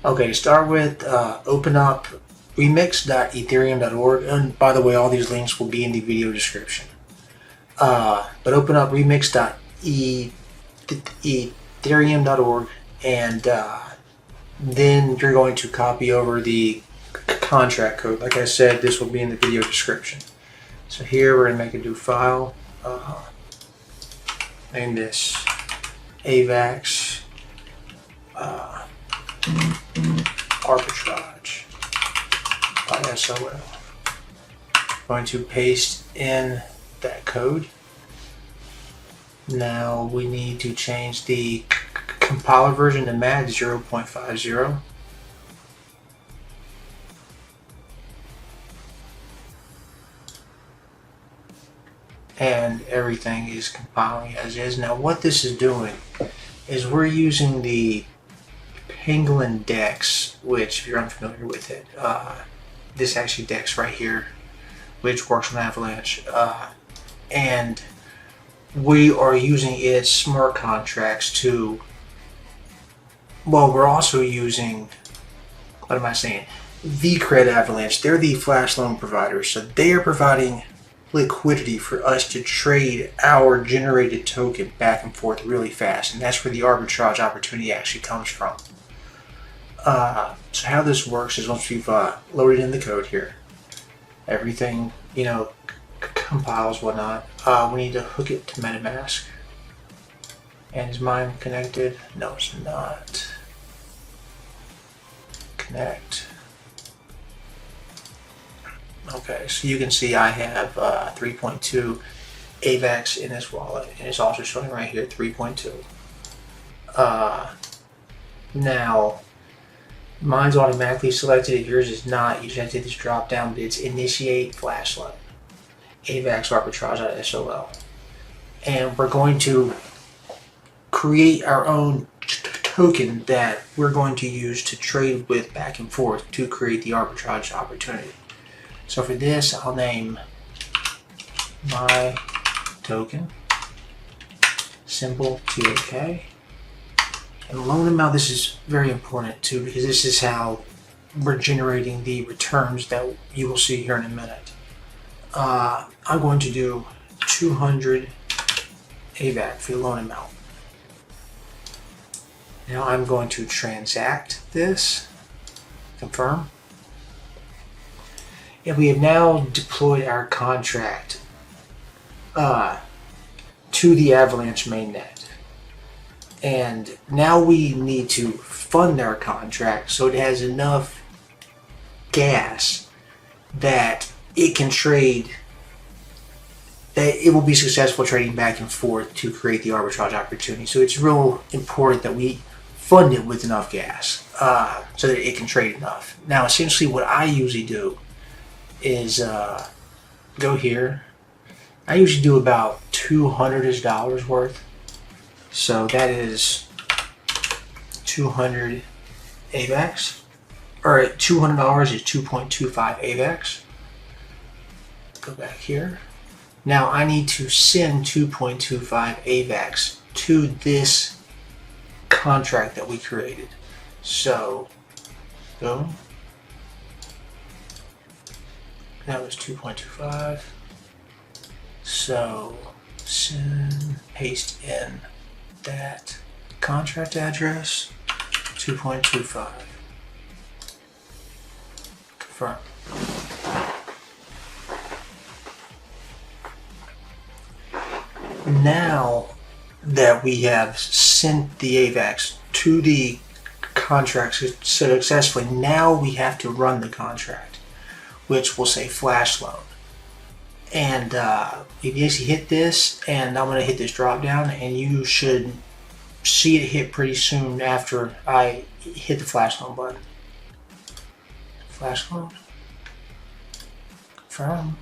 Okay, to start with, open up remix.ethereum.org, and by the way, all these links will be in the video description. But open up remix.ethereum.org, and then you're going to copy over the contract code. Like I said, this will be in the video description. So here we're going to make a new file. Name this AvaX Arbitrage.sol. Going to paste in that code. Now we need to change the compiler version to MAT 0.50. And everything is compiling as is. Now what this is doing is we're using the Penguin DEX, which if you're unfamiliar with it, this actually DEX right here, which works on Avalanche, and we are using its smart contracts to, well, we're also using, what am I saying, vCred Avalanche. They're the flash loan providers, so they are providing liquidity for us to trade our generated token back and forth really fast, and that's where the arbitrage opportunity actually comes from. So how this works is once we've loaded in the code here, everything, compiles, whatnot, we need to hook it to Metamask. And is mine connected? No, it's not. Connect. Okay, so you can see I have 3.2 AvaX in this wallet, and it's also showing right here 3.2. Now, mine's automatically selected. If yours is not, you just have to hit this drop down, but it's InitiateFlashLoan, avaxArbitrage.sol. And we're going to create our own token that we're going to use to trade with back and forth to create the arbitrage opportunity. So for this, I'll name my token, symbol TOK. And loan amount, this is very important too, because this is how we're generating the returns that you will see here in a minute. I'm going to do 200 AVAX for the loan amount. Now I'm going to transact this, confirm. And we have now deployed our contract to the Avalanche mainnet. And now we need to fund our contract so it has enough gas that it can trade, that it will be successful trading back and forth to create the arbitrage opportunity. So it's real important that we fund it with enough gas so that it can trade enough. Now essentially what I usually do is go here. I usually do about $200 worth. So that is 200 AVAX, or $200 is 2.25 AVAX. Go back here. Now I need to send 2.25 AVAX to this contract that we created. So go. That was 2.25. So send, paste in that contract address, 2.25. Confirm. Now that we have sent the AVAX to the contract successfully, now we have to run the contract, which will say Flash Loan. And if you actually hit this, and I'm going to hit this drop down, and you should see it hit pretty soon after I hit the Flash Loan button. Flash Loan. Confirm.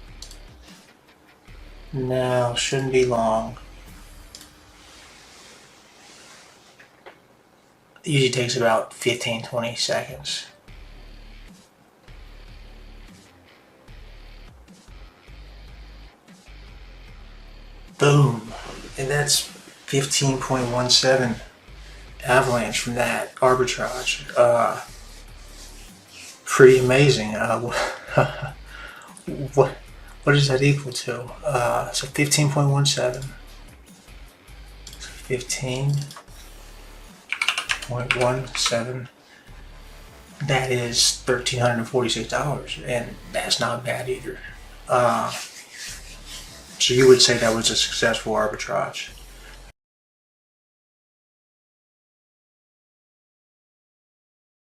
Now, shouldn't be long. It usually takes about 15-20 seconds. Boom. And that's 15.17 Avalanche from that arbitrage. pretty amazing. What is that equal to? So 15.17. 15.17. That is $1,346, and that's not bad either. So you would say that was a successful arbitrage?